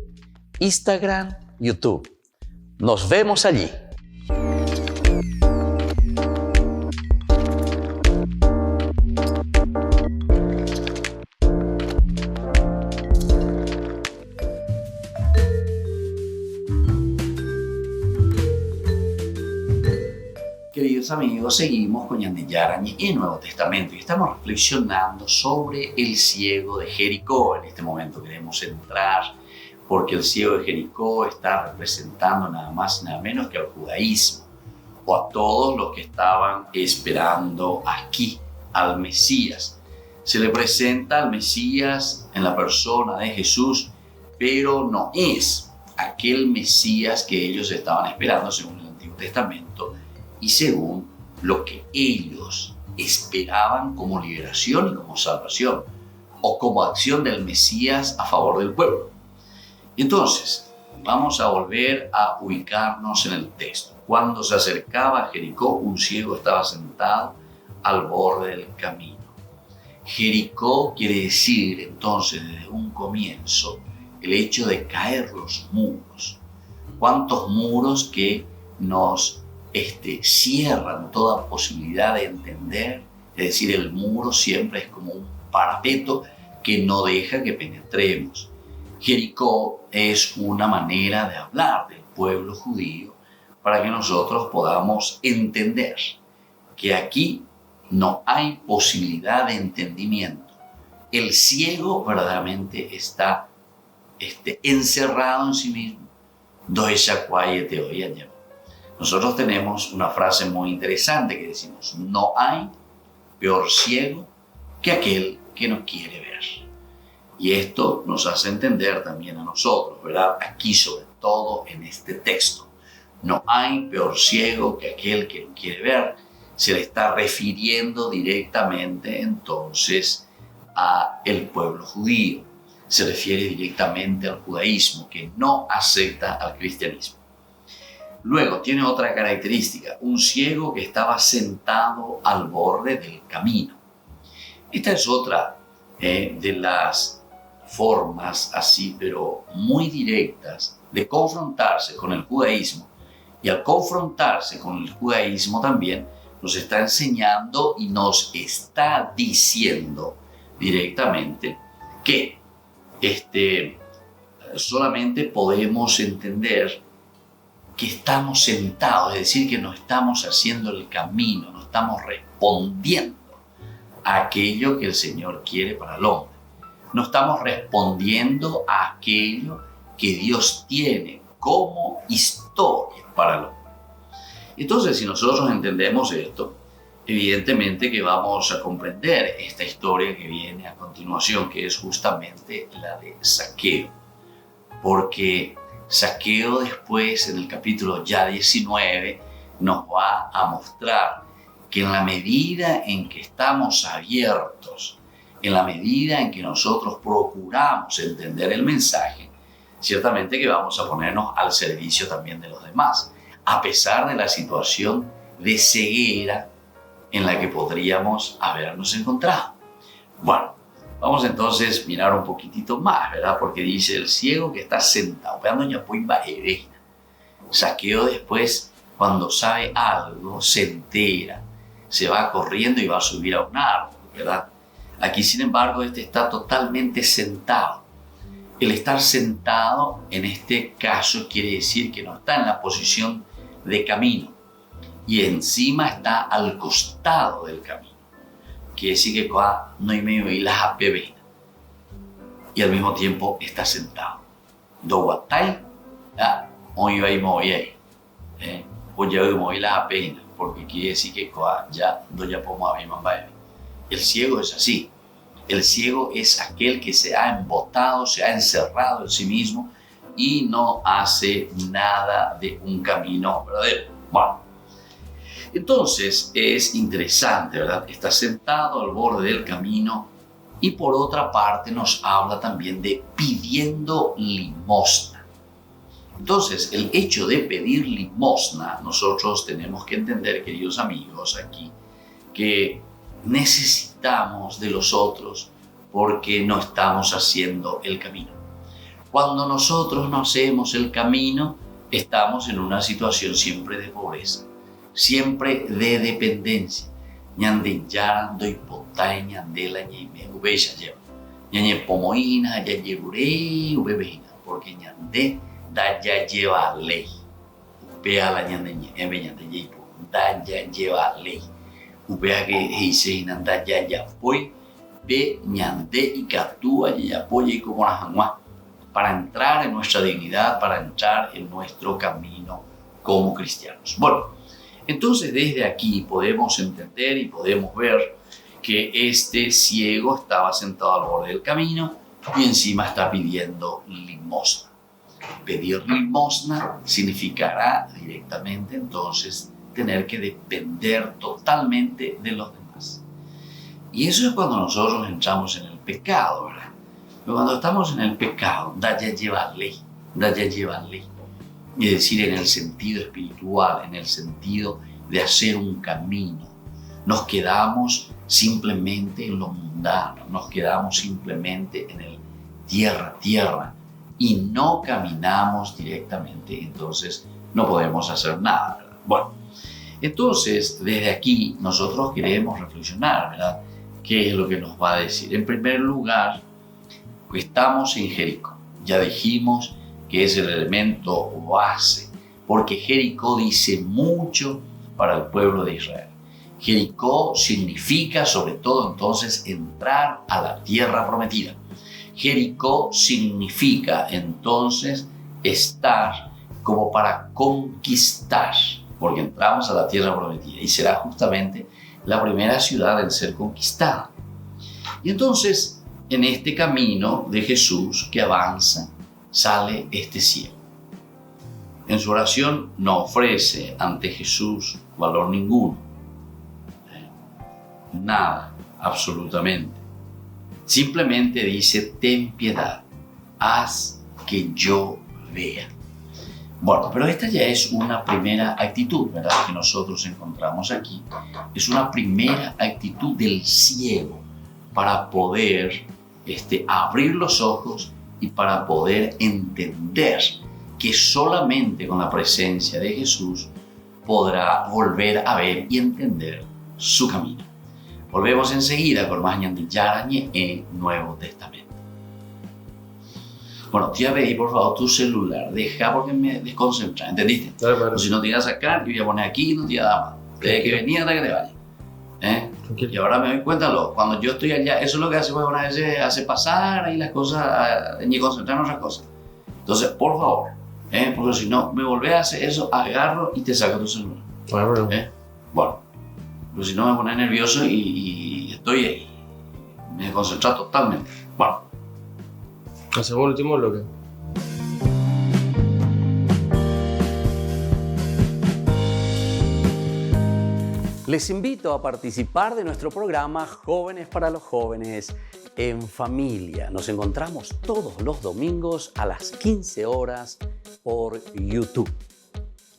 Instagram, YouTube. Nos vemos allí. Queridos amigos, seguimos con Ñandeyara Ñe'e, Nuevo Testamento, y estamos reflexionando sobre el ciego de Jericó. En este momento queremos entrar porque el ciego de Jericó está representando nada más y nada menos que al judaísmo. o a todos los que estaban esperando aquí al Mesías. Se le presenta al Mesías en la persona de Jesús, pero no es aquel Mesías que ellos estaban esperando según el Antiguo Testamento y según lo que ellos esperaban como liberación y como salvación, o como acción del Mesías a favor del pueblo. Entonces, vamos a volver a ubicarnos en el texto. Cuando se acercaba a Jericó, un ciego estaba sentado al borde del camino. Jericó quiere decir entonces desde un comienzo el hecho de caer los muros. ¿Cuántos muros que nos cierran toda posibilidad de entender? Es decir, el muro siempre es como un parapeto que no deja que penetremos. Jericó es una manera de hablar del pueblo judío para que nosotros podamos entender que aquí no hay posibilidad de entendimiento. El ciego verdaderamente está encerrado en sí mismo. Nosotros tenemos una frase muy interesante que decimos: no hay peor ciego que aquel que no quiere ver. Y esto nos hace entender también a nosotros, ¿verdad? Aquí sobre todo en este texto. No hay peor ciego que aquel que no quiere ver. Se le está refiriendo directamente entonces a el pueblo judío. Se refiere directamente al judaísmo que no acepta al cristianismo. Luego tiene otra característica: un ciego que estaba sentado al borde del camino. Esta es otra de las formas así, pero muy directas, de confrontarse con el judaísmo. Y al confrontarse con el judaísmo también nos está enseñando y nos está diciendo directamente que solamente podemos entender que estamos sentados, es decir, que no estamos haciendo el camino, no estamos respondiendo a aquello que el Señor quiere para el hombre. No estamos respondiendo a aquello que Dios tiene como historia para el hombre. Entonces, si nosotros entendemos esto, evidentemente que vamos a comprender esta historia que viene a continuación, que es justamente la de Zaqueo. Porque Zaqueo después, en el capítulo ya 19, nos va a mostrar que en la medida en que estamos abiertos, en la medida en que nosotros procuramos entender el mensaje, ciertamente que vamos a ponernos al servicio también de los demás, a pesar de la situación de ceguera en la que podríamos habernos encontrado. Bueno, vamos entonces a mirar un poquitito más, ¿verdad? Porque dice: el ciego que está sentado, Zaqueo después, cuando sabe algo, se entera, se va corriendo y va a subir a un árbol, ¿verdad? Aquí, sin embargo, está totalmente sentado. El estar sentado, en este caso, quiere decir que no está en la posición de camino y encima está al costado del camino. Quiere decir que no hay medio y las apebena y al mismo tiempo está sentado. Doguatay, hoy va y moví ahí. Hoy ya voy las apebena, porque quiere decir que ya no ya podemos abrir más. El ciego es así. El ciego es aquel que se ha embotado, se ha encerrado en sí mismo y no hace nada de un camino verdadero. Bueno, entonces es interesante, ¿verdad? Está sentado al borde del camino y por otra parte nos habla también de pidiendo limosna. Entonces, el hecho de pedir limosna, nosotros tenemos que entender, queridos amigos, aquí, que necesitamos de los otros porque no estamos haciendo el camino. Cuando nosotros no hacemos el camino, estamos en una situación siempre de pobreza, siempre de dependencia. Ñande yaran doy potay ñande la ñeme ubeya lleva. Ñañe pomoina ya llevure ubebejina, porque ñande da ya lleva ley. Upea la ñande ñande llevo, da ya lleva ley. Upea que dice inanda ya voy ve ñande y catúa y apoya y como la jangua, para entrar en nuestra dignidad, para entrar en nuestro camino como cristianos. Bueno, Entonces desde aquí podemos entender y podemos ver que este ciego estaba sentado al borde del camino y encima está pidiendo limosna. Pedir limosna significará directamente entonces tener que depender totalmente de los demás. Y eso es cuando nosotros entramos en el pecado, ¿verdad? Pero cuando estamos en el pecado, daya lleva ley. Es decir, en el sentido espiritual, en el sentido de hacer un camino. Nos quedamos simplemente en lo mundano, nos quedamos simplemente en el tierra, y no caminamos directamente, entonces no podemos hacer nada, ¿verdad? Bueno, entonces desde aquí nosotros queremos reflexionar, ¿verdad? ¿Qué es lo que nos va a decir? En primer lugar, estamos en Jericó. Ya dijimos que es el elemento base, porque Jericó dice mucho para el pueblo de Israel. Jericó significa sobre todo entonces entrar a la tierra prometida. Jericó significa entonces estar como para conquistar, porque entramos a la tierra prometida y será justamente la primera ciudad en ser conquistada. Y entonces en este camino de Jesús que avanza sale este ciego. En su oración no ofrece ante Jesús valor ninguno. Nada, absolutamente. Simplemente dice, ten piedad, haz que yo vea. Bueno, pero esta ya es una primera actitud, ¿verdad? Que nosotros encontramos aquí. Es una primera actitud del ciego para poder abrir los ojos y para poder entender que solamente con la presencia de Jesús podrá volver a ver y entender su camino. Volvemos enseguida con más de Yarañe en Nuevo Testamento. Bueno, tía, ve por favor tu celular, deja porque me desconcentra, ¿entendiste? Claro. Si no te iba a sacar, yo voy a poner aquí y no te iba a dar más. Desde que venía hasta que te vaya. Y ahora me doy cuenta, cuando yo estoy allá, eso es lo que hace, bueno, a veces hace pasar ahí las cosas, ni concentrar en otras cosas. Entonces, por favor, porque si no, me volvés a hacer eso, agarro y te saco tu celular. Bueno, porque si no me pone nervioso y estoy ahí, me desconcentra totalmente. Bueno. Hacemos el último bloque. Les invito a participar de nuestro programa Jóvenes para los Jóvenes en Familia. Nos encontramos todos los domingos a las 15 horas por YouTube.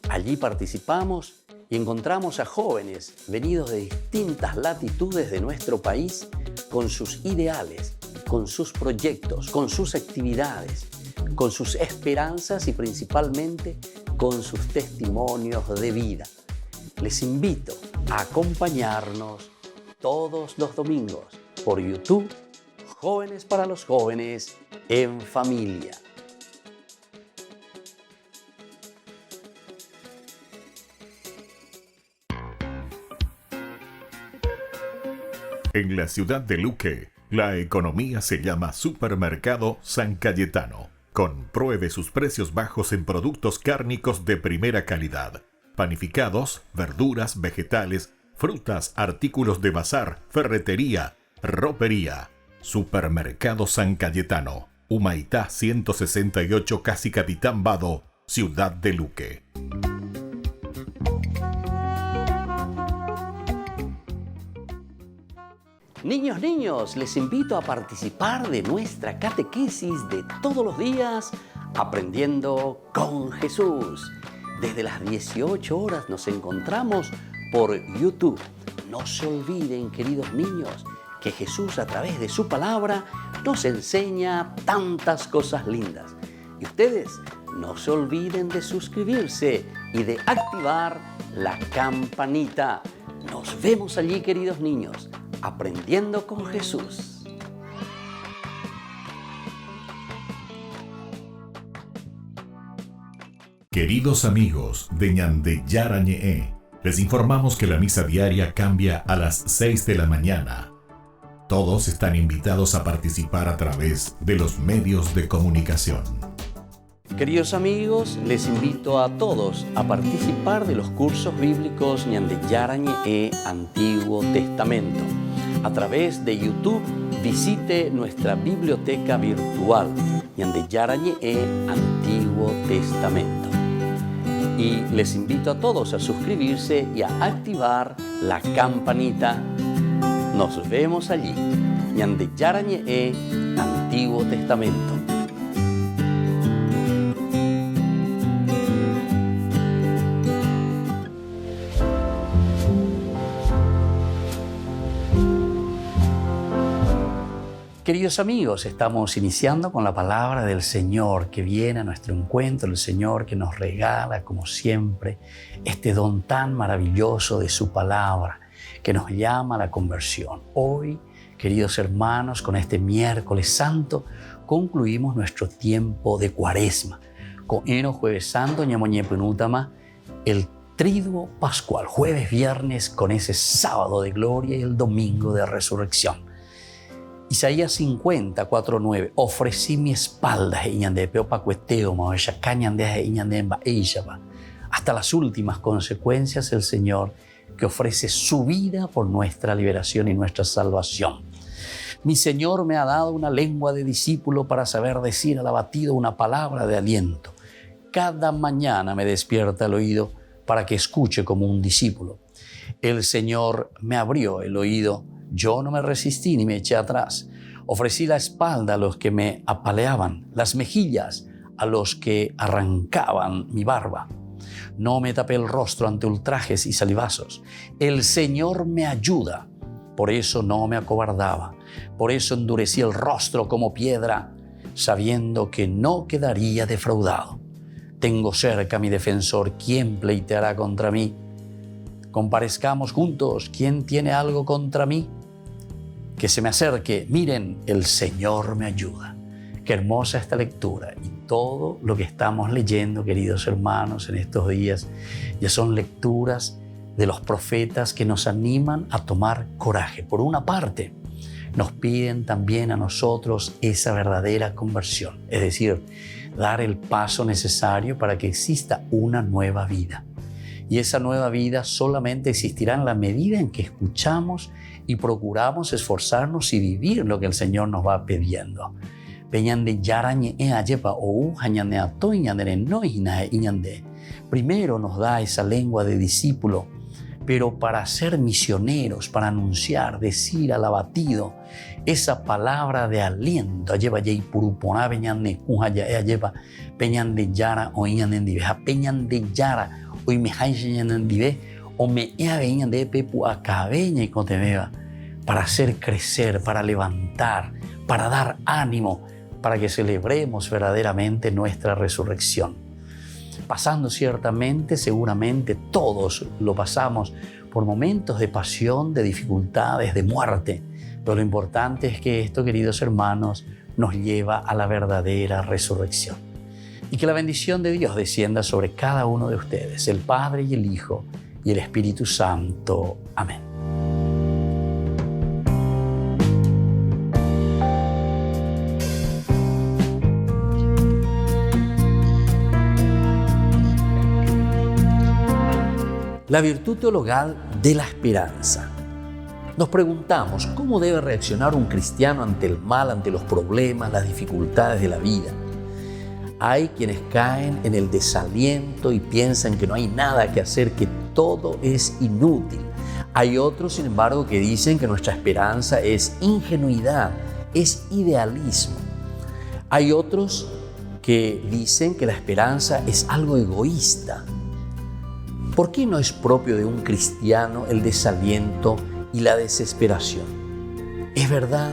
Allí participamos y encontramos a jóvenes venidos de distintas latitudes de nuestro país con sus ideales, con sus proyectos, con sus actividades, con sus esperanzas y principalmente con sus testimonios de vida. Les invito a acompañarnos todos los domingos por YouTube, Jóvenes para los Jóvenes en Familia. En la ciudad de Luque, la economía se llama Supermercado San Cayetano. Compruebe sus precios bajos en productos cárnicos de primera calidad. Panificados, verduras, vegetales, frutas, artículos de bazar, ferretería, ropería. Supermercado San Cayetano, Humaitá 168, Casi Capitán Vado, ciudad de Luque. Niños, les invito a participar de nuestra catequesis de todos los días, Aprendiendo con Jesús. Desde las 18 horas nos encontramos por YouTube. No se olviden, queridos niños, que Jesús a través de su palabra nos enseña tantas cosas lindas. Y ustedes no se olviden de suscribirse y de activar la campanita. Nos vemos allí, queridos niños, aprendiendo con Jesús. Queridos amigos de Ñande Yarañe, les informamos que la misa diaria cambia a las 6 de la mañana. Todos están invitados a participar a través de los medios de comunicación. Queridos amigos, les invito a todos a participar de los cursos bíblicos Ñande Yarañe e Antiguo Testamento. A través de YouTube, visite nuestra biblioteca virtual Ñande Yarañe e Antiguo Testamento. Y les invito a todos a suscribirse y a activar la campanita. Nos vemos allí. Ñande Yarañe e Antiguo Testamento. Queridos amigos, estamos iniciando con la palabra del Señor que viene a nuestro encuentro, el Señor que nos regala, como siempre, este don tan maravilloso de su palabra que nos llama a la conversión. Hoy, queridos hermanos, con este miércoles santo, concluimos nuestro tiempo de Cuaresma. Con Eno Jueves Santo, Ñamoñe Penútama, el Triduo Pascual, jueves, viernes, con ese sábado de gloria y el domingo de resurrección. Isaías 50, 4-9. Ofrecí mi espalda hasta las últimas consecuencias, el Señor que ofrece su vida por nuestra liberación y nuestra salvación. Mi Señor me ha dado una lengua de discípulo para saber decir al abatido una palabra de aliento. Cada mañana me despierta el oído para que escuche como un discípulo. El Señor me abrió el oído. Yo no me resistí ni me eché atrás. Ofrecí la espalda a los que me apaleaban, las mejillas a los que arrancaban mi barba. No me tapé el rostro ante ultrajes y salivazos. El Señor me ayuda, por eso no me acobardaba. Por eso endurecí el rostro como piedra, sabiendo que no quedaría defraudado. Tengo cerca a mi defensor, ¿quién pleiteará contra mí? Comparezcamos juntos, ¿quién tiene algo contra mí? Que se me acerque, miren, el Señor me ayuda. Qué hermosa esta lectura y todo lo que estamos leyendo, queridos hermanos, en estos días, ya son lecturas de los profetas que nos animan a tomar coraje. Por una parte, nos piden también a nosotros esa verdadera conversión, es decir, dar el paso necesario para que exista una nueva vida. Y esa nueva vida solamente existirá en la medida en que escuchamos y procuramos esforzarnos y vivir lo que el Señor nos va pidiendo. Primero nos da esa lengua de discípulo, pero para ser misioneros, para anunciar, decir al abatido esa palabra de aliento, para hacer crecer, para levantar, para dar ánimo, para que celebremos verdaderamente nuestra resurrección. Pasando seguramente todos lo pasamos por momentos de pasión, de dificultades, de muerte, pero lo importante es que esto, queridos hermanos, nos lleva a la verdadera resurrección. Y que la bendición de Dios descienda sobre cada uno de ustedes, el Padre y el Hijo y el Espíritu Santo. Amén. La virtud teologal de la esperanza. Nos preguntamos, ¿cómo debe reaccionar un cristiano ante el mal, ante los problemas, las dificultades de la vida? Hay quienes caen en el desaliento y piensan que no hay nada que hacer, que todo es inútil. Hay otros, sin embargo, que dicen que nuestra esperanza es ingenuidad, es idealismo. Hay otros que dicen que la esperanza es algo egoísta. ¿Por qué no es propio de un cristiano el desaliento y la desesperación? ¿Es verdad?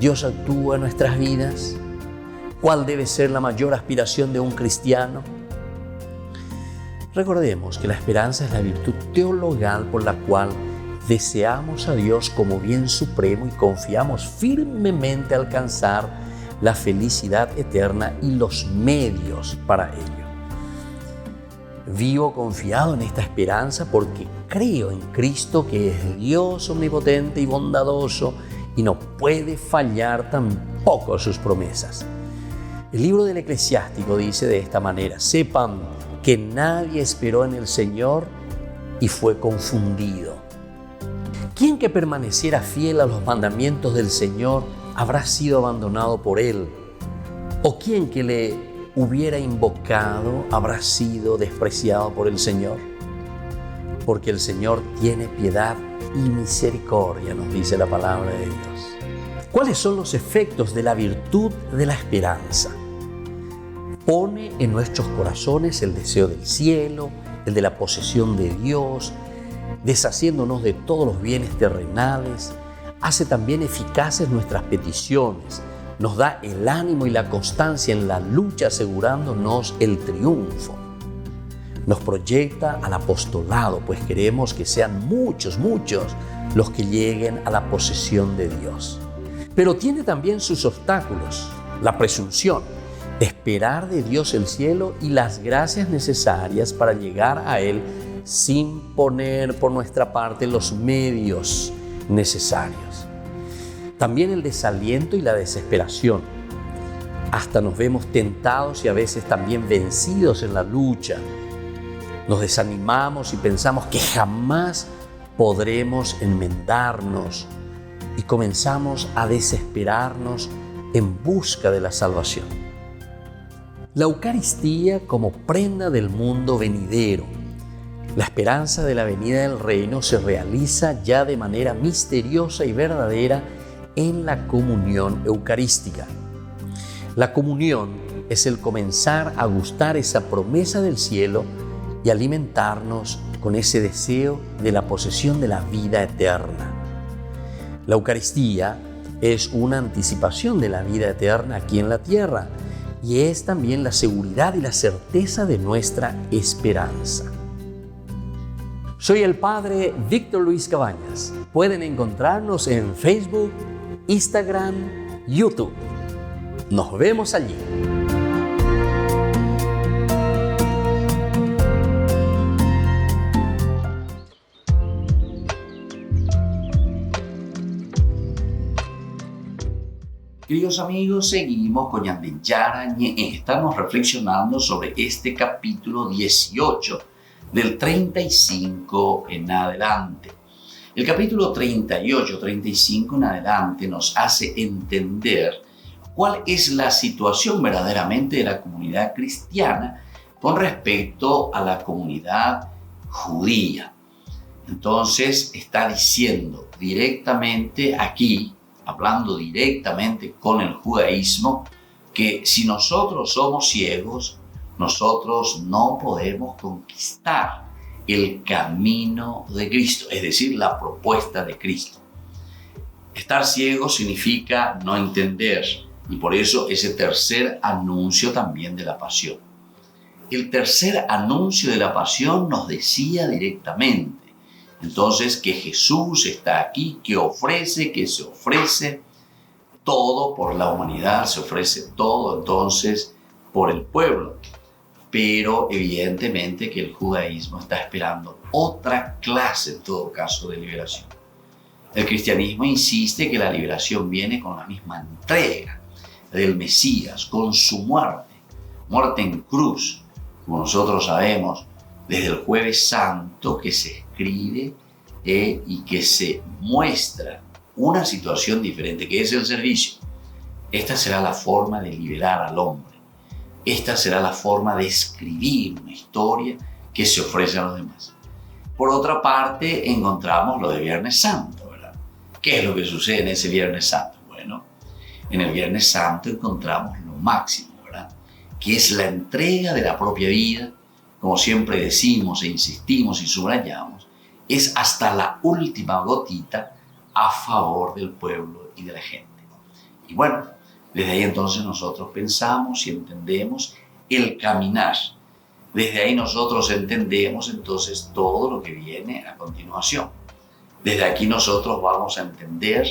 ¿Dios actúa en nuestras vidas? ¿Cuál debe ser la mayor aspiración de un cristiano? Recordemos que la esperanza es la virtud teologal por la cual deseamos a Dios como bien supremo y confiamos firmemente alcanzar la felicidad eterna y los medios para ello. Vivo confiado en esta esperanza porque creo en Cristo, que es Dios omnipotente y bondadoso y no puede fallar tampoco sus promesas. El libro del Eclesiástico dice de esta manera: sepan que nadie esperó en el Señor y fue confundido. ¿Quién que permaneciera fiel a los mandamientos del Señor habrá sido abandonado por Él? ¿O quién que le hubiera invocado habrá sido despreciado por el Señor? Porque el Señor tiene piedad y misericordia, nos dice la palabra de Dios. ¿Cuáles son los efectos de la virtud de la esperanza? Pone en nuestros corazones el deseo del cielo, el de la posesión de Dios, deshaciéndonos de todos los bienes terrenales. Hace también eficaces nuestras peticiones, nos da el ánimo y la constancia en la lucha, asegurándonos el triunfo. Nos proyecta al apostolado, pues queremos que sean muchos los que lleguen a la posesión de Dios. Pero tiene también sus obstáculos: la presunción, esperar de Dios el cielo y las gracias necesarias para llegar a Él sin poner por nuestra parte los medios necesarios. También el desaliento y la desesperación. Hasta nos vemos tentados y a veces también vencidos en la lucha. Nos desanimamos y pensamos que jamás podremos enmendarnos y comenzamos a desesperarnos en busca de la salvación. La Eucaristía como prenda del mundo venidero. La esperanza de la venida del reino se realiza ya de manera misteriosa y verdadera en la comunión eucarística. La comunión es el comenzar a gustar esa promesa del cielo y alimentarnos con ese deseo de la posesión de la vida eterna. La Eucaristía es una anticipación de la vida eterna aquí en la tierra y es también la seguridad y la certeza de nuestra esperanza. Soy el Padre Víctor Luis Cabañas. Pueden encontrarnos en Facebook, Instagram, YouTube. Nos vemos allí. Queridos amigos, seguimos con Yarañé. Estamos reflexionando sobre este capítulo 18, del 35 en adelante. El capítulo 38, 35 en adelante nos hace entender cuál es la situación verdaderamente de la comunidad cristiana con respecto a la comunidad judía. Entonces está diciendo directamente aquí, hablando directamente con el judaísmo, que si nosotros somos ciegos, nosotros no podemos conquistar el camino de Cristo, es decir, la propuesta de Cristo. Estar ciego significa no entender, y por eso ese tercer anuncio también de la pasión. El tercer anuncio de la pasión nos decía directamente, entonces, que Jesús está aquí, que se ofrece todo por la humanidad, se ofrece todo entonces por el pueblo. Pero evidentemente que el judaísmo está esperando otra clase, en todo caso, de liberación. El cristianismo insiste que la liberación viene con la misma entrega del Mesías, con su muerte en cruz, como nosotros sabemos, desde el Jueves Santo, que se escribe y que se muestra una situación diferente, que es el servicio. Esta será la forma de liberar al hombre. Esta será la forma de escribir una historia que se ofrece a los demás. Por otra parte, encontramos lo de Viernes Santo, ¿verdad? ¿Qué es lo que sucede en ese Viernes Santo? Bueno, en el Viernes Santo encontramos lo máximo, ¿verdad? Que es la entrega de la propia vida, como siempre decimos e insistimos y subrayamos, es hasta la última gotita a favor del pueblo y de la gente. Y bueno, desde ahí entonces nosotros pensamos y entendemos el caminar. Desde ahí nosotros entendemos entonces todo lo que viene a continuación. Desde aquí nosotros vamos a entender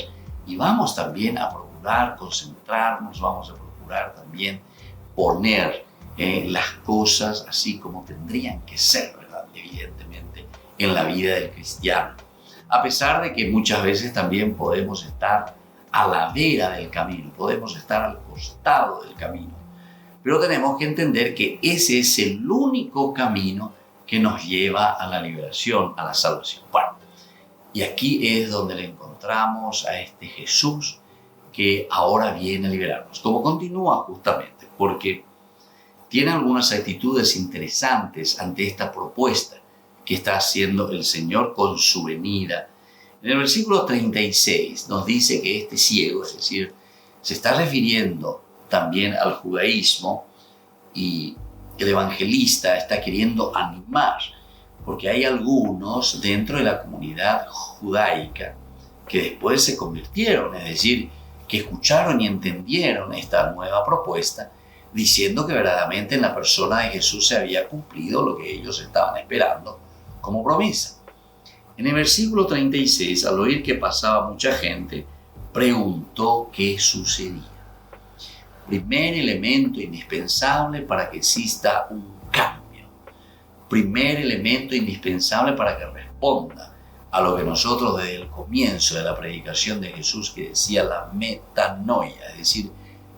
y vamos también a procurar concentrarnos, vamos a procurar también poner las cosas así como tendrían que ser, ¿verdad? Evidentemente, en la vida del cristiano. A pesar de que muchas veces también podemos estar a la vera del camino, podemos estar al costado del camino, Pero tenemos que entender que ese es el único camino que nos lleva a la liberación, a la salvación. Bueno, y aquí es donde le encontramos a este Jesús que ahora viene a liberarnos. Como continúa justamente, porque tiene algunas actitudes interesantes ante esta propuesta que está haciendo el Señor con su venida. En el versículo 36 nos dice que este ciego, es decir, se está refiriendo también al judaísmo, y el evangelista está queriendo animar, porque hay algunos dentro de la comunidad judaica que después se convirtieron, es decir, que escucharon y entendieron esta nueva propuesta, diciendo que verdaderamente en la persona de Jesús se había cumplido lo que ellos estaban esperando como promesa. En el versículo 36, al oír que pasaba mucha gente, preguntó qué sucedía. Primer elemento indispensable para que exista un cambio. Primer elemento indispensable para que responda a lo que nosotros desde el comienzo de la predicación de Jesús, que decía la metanoia, es decir,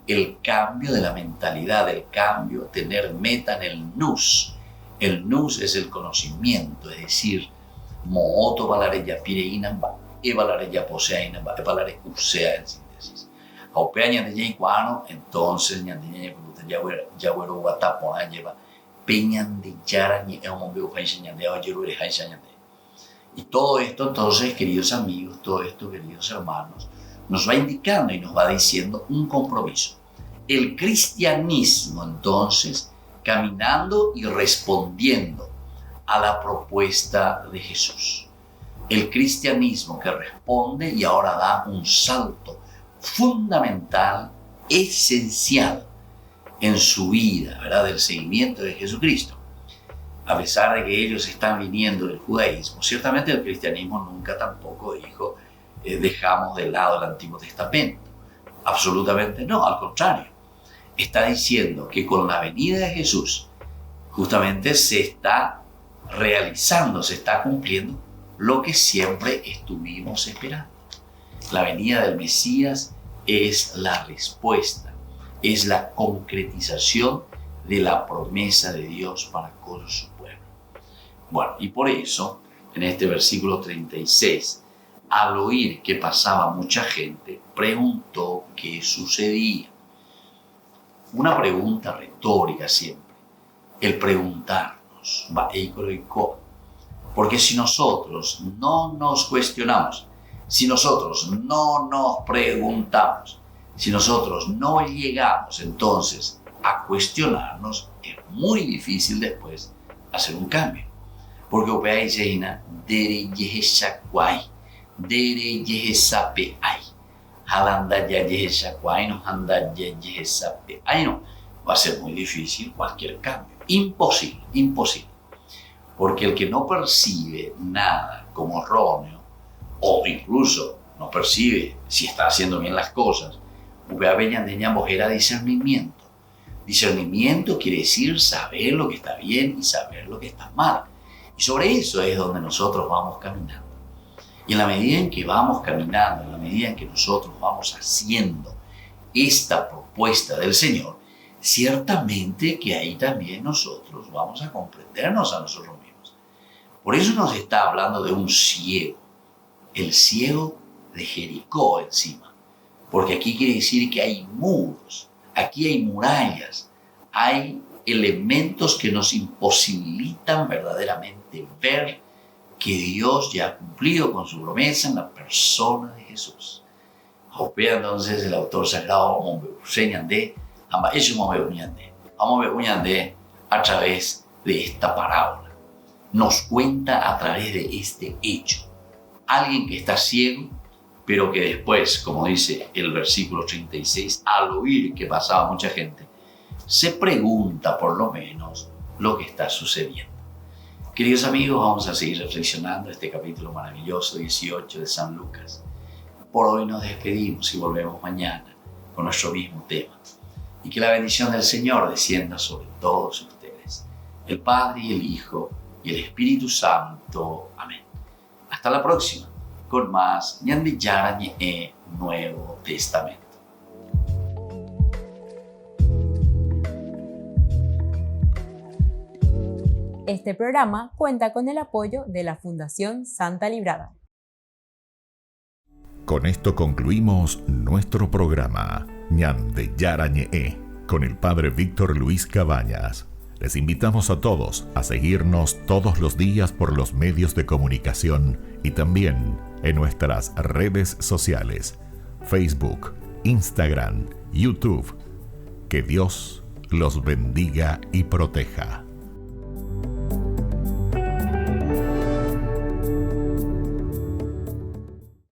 el cambio de la mentalidad, el cambio, tener meta en el nous. El nous es el conocimiento, es decir, mooto valare ya pireinamba, e valare ya poseainamba, e valare usea en síntesis. Aupea ñande cuano, entonces ñande ñande yagüero guatapona lleva peñan de yara ni eomobio haisha ñande ayeruere haisha ñande. Y todo esto, entonces, queridos amigos, todo esto, queridos hermanos, nos va indicando y nos va diciendo un compromiso. El cristianismo, entonces, caminando y respondiendo a la propuesta de Jesús. El cristianismo que responde y ahora da un salto fundamental, esencial en su vida, ¿verdad?, del seguimiento de Jesucristo. A pesar de que ellos están viniendo del judaísmo, ciertamente el cristianismo nunca tampoco dijo dejamos de lado el Antiguo Testamento. Absolutamente no, al contrario. Está diciendo que con la venida de Jesús justamente se está realizando, se está cumpliendo lo que siempre estuvimos esperando. La venida del Mesías es la respuesta, es la concretización de la promesa de Dios para con su pueblo. Bueno, y por eso, en este versículo 36, al oír que pasaba mucha gente, preguntó qué sucedía. Una pregunta retórica siempre, el preguntarnos, porque si nosotros no nos cuestionamos, si nosotros no nos preguntamos, si nosotros no llegamos entonces a cuestionarnos, es muy difícil después hacer un cambio. Porque opea Jeina, dere yeheshakwai, dere yehesape ai, halanda ya yeheshakwai no, handa ya yehesape ai no, va a ser muy difícil cualquier cambio. Imposible, imposible. Porque el que no percibe nada como erróneo, o incluso no percibe si está haciendo bien las cosas, opea beñandeña mojera discernimiento. Discernimiento quiere decir saber lo que está bien y saber lo que está mal. Y sobre eso es donde nosotros vamos caminando. Y en la medida en que vamos caminando, en la medida en que nosotros vamos haciendo esta propuesta del Señor, ciertamente que ahí también nosotros vamos a comprendernos a nosotros mismos. Por eso nos está hablando de un ciego, el ciego de Jericó encima. Porque aquí quiere decir que hay muros, aquí hay murallas, hay elementos que nos imposibilitan verdaderamente ver que Dios ya ha cumplido con su promesa en la persona de Jesús. Opera entonces el autor sagrado a través de esta parábola. Nos cuenta a través de este hecho. Alguien que está ciego, pero que después, como dice el versículo 36, al oír que pasaba mucha gente, se pregunta por lo menos lo que está sucediendo. Queridos amigos, vamos a seguir reflexionando este capítulo maravilloso 18 de San Lucas. Por hoy nos despedimos y volvemos mañana con nuestro mismo tema. Y que la bendición del Señor descienda sobre todos ustedes, el Padre y el Hijo y el Espíritu Santo. Amén. Hasta la próxima, con más Ñande Yarañe Nuevo Testamento. Este programa cuenta con el apoyo de la Fundación Santa Librada. Con esto concluimos nuestro programa Ñan de Yarañe con el Padre Víctor Luis Cabañas. Les invitamos a todos a seguirnos todos los días por los medios de comunicación y también en nuestras redes sociales, Facebook, Instagram, YouTube. Que Dios los bendiga y proteja.